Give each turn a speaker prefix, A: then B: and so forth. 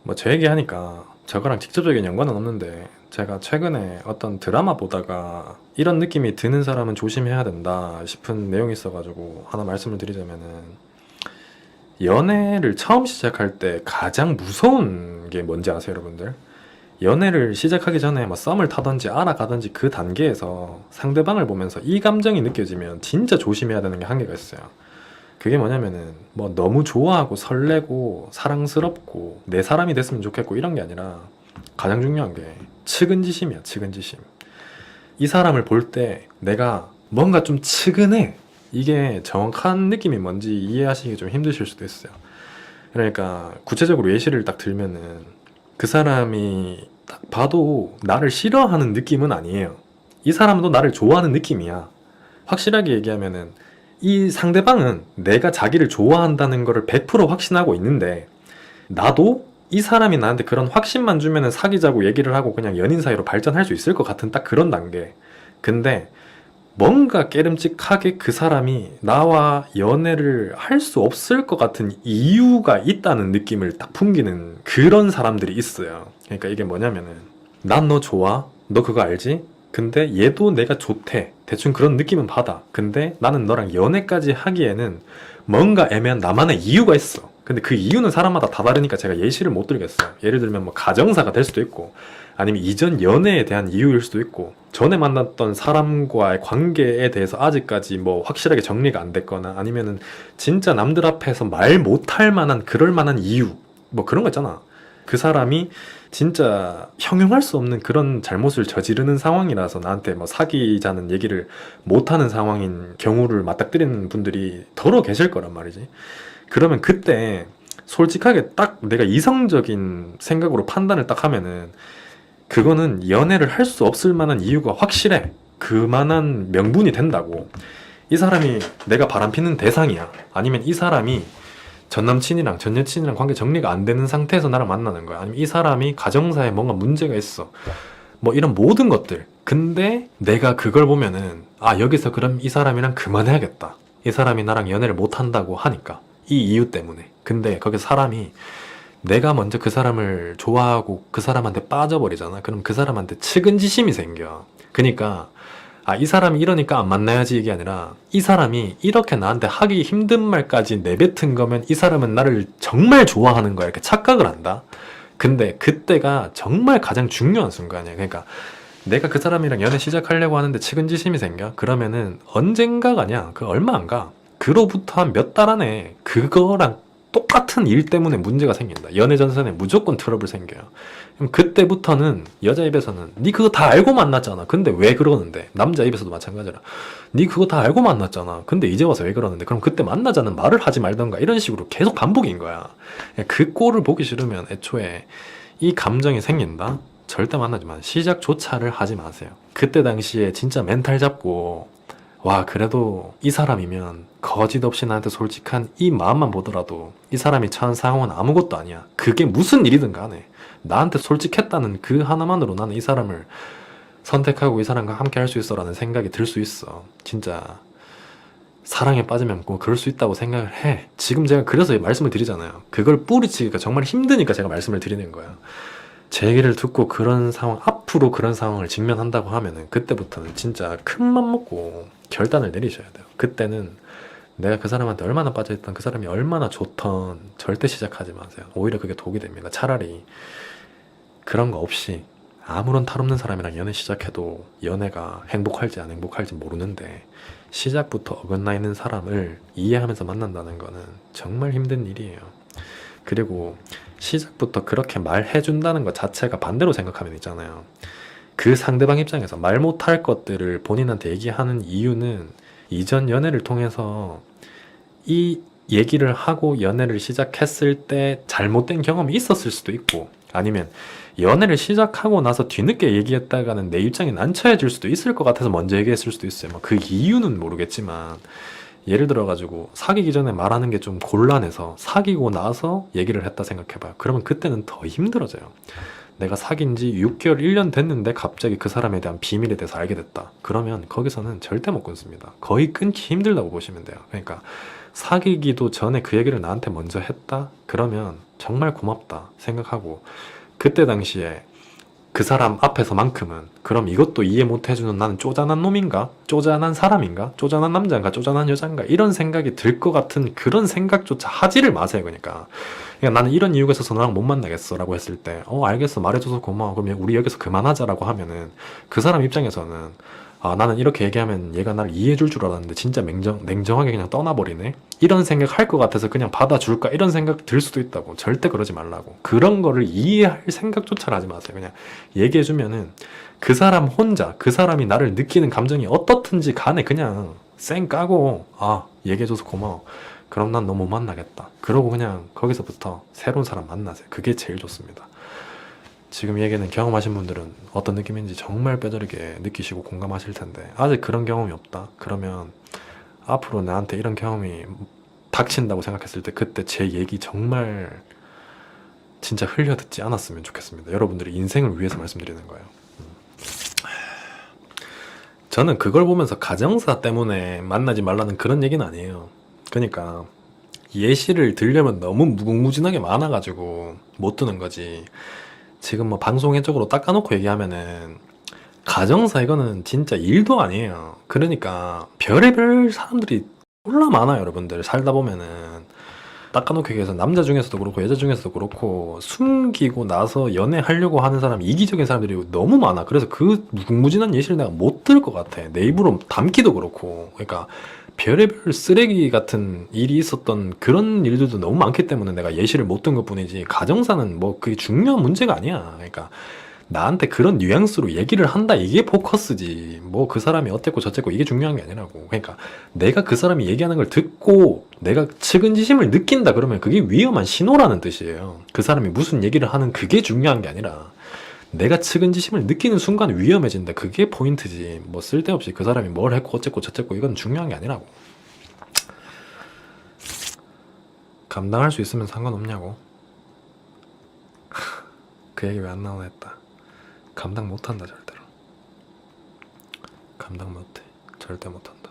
A: 뭐 제 얘기하니까 저거랑 직접적인 연관은 없는데 제가 최근에 어떤 드라마 보다가 이런 느낌이 드는 사람은 조심해야 된다 싶은 내용이 있어가지고 하나 말씀을 드리자면은, 연애를 처음 시작할 때 가장 무서운 게 뭔지 아세요, 여러분들? 연애를 시작하기 전에 뭐 썸을 타든지 알아가든지 그 단계에서 상대방을 보면서 이 감정이 느껴지면 진짜 조심해야 되는 게 한계가 있어요. 그게 뭐냐면은 뭐 너무 좋아하고 설레고 사랑스럽고 내 사람이 됐으면 좋겠고 이런 게 아니라, 가장 중요한 게 측은지심이야, 측은지심. 이 사람을 볼 때 내가 뭔가 좀 측은해. 이게 정확한 느낌이 뭔지 이해하시기 좀 힘드실 수도 있어요. 그러니까 구체적으로 예시를 딱 들면은, 그 사람이 딱 봐도 나를 싫어하는 느낌은 아니에요. 이 사람도 나를 좋아하는 느낌이야. 확실하게 얘기하면은 이 상대방은 내가 자기를 좋아한다는 거를 100% 확신하고 있는데, 나도 이 사람이 나한테 그런 확신만 주면은 사귀자고 얘기를 하고 그냥 연인 사이로 발전할 수 있을 것 같은 딱 그런 단계. 근데 뭔가 깨름직하게 그 사람이 나와 연애를 할 수 없을 것 같은 이유가 있다는 느낌을 딱 풍기는 그런 사람들이 있어요. 그러니까 이게 뭐냐면은, 난 너 좋아? 너 그거 알지? 근데 얘도 내가 좋대. 대충 그런 느낌은 받아. 근데 나는 너랑 연애까지 하기에는 뭔가 애매한 나만의 이유가 있어. 근데 그 이유는 사람마다 다 다르니까 제가 예시를 못 들겠어요. 예를 들면 뭐 가정사가 될 수도 있고, 아니면 이전 연애에 대한 이유일 수도 있고, 전에 만났던 사람과의 관계에 대해서 아직까지 뭐 확실하게 정리가 안 됐거나, 아니면은 진짜 남들 앞에서 말 못할 만한 그럴 만한 이유, 뭐 그런 거 있잖아. 그 사람이 진짜 형용할 수 없는 그런 잘못을 저지르는 상황이라서 나한테 뭐 사귀자는 얘기를 못하는 상황인 경우를 맞닥뜨리는 분들이 더러 계실 거란 말이지. 그러면 그때 솔직하게 딱 내가 이성적인 생각으로 판단을 딱 하면은, 그거는 연애를 할 수 없을 만한 이유가 확실해. 그만한 명분이 된다고. 이 사람이 내가 바람피는 대상이야. 아니면 이 사람이 전 남친이랑 전 여친이랑 관계 정리가 안 되는 상태에서 나랑 만나는 거야. 아니면 이 사람이 가정사에 뭔가 문제가 있어. 뭐 이런 모든 것들. 근데 내가 그걸 보면은, 아, 여기서 그럼 이 사람이랑 그만해야겠다. 이 사람이 나랑 연애를 못 한다고 하니까. 이 이유 때문에. 근데 거기서 사람이, 내가 먼저 그 사람을 좋아하고 그 사람한테 빠져버리잖아. 그럼 그 사람한테 측은지심이 생겨. 그니까, 아, 이 사람이 이러니까 안 만나야지 이게 아니라, 이 사람이 이렇게 나한테 하기 힘든 말까지 내뱉은 거면 이 사람은 나를 정말 좋아하는 거야. 이렇게 착각을 한다. 근데 그때가 정말 가장 중요한 순간이야. 그러니까 내가 그 사람이랑 연애 시작하려고 하는데 측은지심이 생겨? 그러면은 언젠가가 아니야. 그 얼마 안 가. 그로부터 한 몇 달 안에 그거랑 똑같은 일 때문에 문제가 생긴다. 연애 전선에 무조건 트러블 생겨요. 그럼 그때부터는 여자 입에서는 니 그거 다 알고 만났잖아. 근데 왜 그러는데? 남자 입에서도 마찬가지라. 니 그거 다 알고 만났잖아. 근데 이제 와서 왜 그러는데? 그럼 그때 만나자는 말을 하지 말던가. 이런 식으로 계속 반복인 거야. 그 꼴을 보기 싫으면 애초에 이 감정이 생긴다? 절대 만나지 마. 시작조차를 하지 마세요. 그때 당시에 진짜 멘탈 잡고, 와, 그래도 이 사람이면 거짓 없이 나한테 솔직한 이 마음만 보더라도 이 사람이 처한 상황은 아무것도 아니야. 그게 무슨 일이든 간에 나한테 솔직했다는 그 하나만으로 나는 이 사람을 선택하고 이 사람과 함께 할 수 있어 라는 생각이 들 수 있어. 진짜 사랑에 빠지면 뭐 그럴 수 있다고 생각을 해. 지금 제가 그래서 말씀을 드리잖아요. 그걸 뿌리치기가 정말 힘드니까 제가 말씀을 드리는 거야. 제 얘기를 듣고 그런 상황, 앞으로 그런 상황을 직면한다고 하면은 그때부터는 진짜 큰 맘 먹고 결단을 내리셔야 돼요. 그때는 내가 그 사람한테 얼마나 빠져있던, 그 사람이 얼마나 좋던 절대 시작하지 마세요. 오히려 그게 독이 됩니다. 차라리 그런 거 없이 아무런 탈 없는 사람이랑 연애 시작해도 연애가 행복할지 안 행복할지 모르는데, 시작부터 어긋나 있는 사람을 이해하면서 만난다는 거는 정말 힘든 일이에요. 그리고 시작부터 그렇게 말해준다는 것 자체가 반대로 생각하면 있잖아요. 그 상대방 입장에서 말 못할 것들을 본인한테 얘기하는 이유는 이전 연애를 통해서 이 얘기를 하고 연애를 시작했을 때 잘못된 경험이 있었을 수도 있고, 아니면 연애를 시작하고 나서 뒤늦게 얘기했다가는 내 입장이 난처해질 수도 있을 것 같아서 먼저 얘기했을 수도 있어요. 뭐 그 이유는 모르겠지만, 예를 들어가지고 사귀기 전에 말하는 게 좀 곤란해서 사귀고 나서 얘기를 했다 생각해봐요. 그러면 그때는 더 힘들어져요. 내가 사귄 지 6개월, 1년 됐는데 갑자기 그 사람에 대한 비밀에 대해서 알게 됐다. 그러면 거기서는 절대 못 끊습니다. 거의 끊기 힘들다고 보시면 돼요. 그러니까 사귀기도 전에 그 얘기를 나한테 먼저 했다? 그러면 정말 고맙다 생각하고, 그때 당시에 그 사람 앞에서만큼은 그럼 이것도 이해 못 해주는 나는 쪼잔한 놈인가? 쪼잔한 사람인가? 쪼잔한 남자인가? 쪼잔한 여자인가? 이런 생각이 들 것 같은 그런 생각조차 하지를 마세요. 그러니까 나는 이런 이유가 있어서 너랑 못 만나겠어 라고 했을 때 알겠어, 말해줘서 고마워, 그러면 우리 여기서 그만하자 라고 하면은 그 사람 입장에서는 나는 이렇게 얘기하면 얘가 날 이해해줄 줄 알았는데 진짜 냉정하게 그냥 떠나버리네, 이런 생각 할 것 같아서 그냥 받아줄까, 이런 생각 들 수도 있다고. 절대 그러지 말라고. 그런 거를 이해할 생각조차 하지 마세요. 그냥 얘기해주면은 그 사람 혼자, 그 사람이 나를 느끼는 감정이 어떻든지 간에 그냥 쌩 까고, 얘기해줘서 고마워, 그럼 난 너 못 만나겠다, 그러고 그냥 거기서부터 새로운 사람 만나세요. 그게 제일 좋습니다. 지금 얘기는 경험하신 분들은 어떤 느낌인지 정말 뼈저리게 느끼시고 공감하실 텐데, 아직 그런 경험이 없다 그러면 앞으로 나한테 이런 경험이 닥친다고 생각했을 때 그때 제 얘기 정말 진짜 흘려듣지 않았으면 좋겠습니다. 여러분들의 인생을 위해서 말씀드리는 거예요. 저는 그걸 보면서 가정사 때문에 만나지 말라는 그런 얘기는 아니에요. 그러니까 예시를 들려면 너무 무궁무진하게 많아가지고 못 드는 거지. 지금 뭐 방송외적으로 닦아놓고 얘기하면은 가정사 이거는 진짜 일도 아니에요. 그러니까 별의별 사람들이 졸라 많아요. 여러분들 살다 보면은 닦아놓기 위해서 남자 중에서도 그렇고 여자 중에서도 그렇고 숨기고 나서 연애하려고 하는 사람, 이기적인 사람들이 너무 많아. 그래서 그 무궁무진한 예시를 내가 못 들 것 같아. 내 입으로 담기도 그렇고. 그러니까 별의별 쓰레기 같은 일이 있었던 그런 일들도 너무 많기 때문에 내가 예시를 못 든 것뿐이지, 가정사는 뭐 그게 중요한 문제가 아니야. 그러니까 나한테 그런 뉘앙스로 얘기를 한다, 이게 포커스지. 뭐 그 사람이 어땠고 저쨌고 이게 중요한 게 아니라고. 그러니까 내가 그 사람이 얘기하는 걸 듣고 내가 측은지심을 느낀다 그러면 그게 위험한 신호라는 뜻이에요. 그 사람이 무슨 얘기를 하는 그게 중요한 게 아니라 내가 측은지심을 느끼는 순간 위험해진다, 그게 포인트지. 뭐 쓸데없이 그 사람이 뭘 했고 어쨌고 저쨌고 이건 중요한 게 아니라고. 감당할 수 있으면 상관없냐고. 그 얘기 왜 안 나오나 했다. 감당 못한다, 절대로. 감당 못해. 절대 못한다.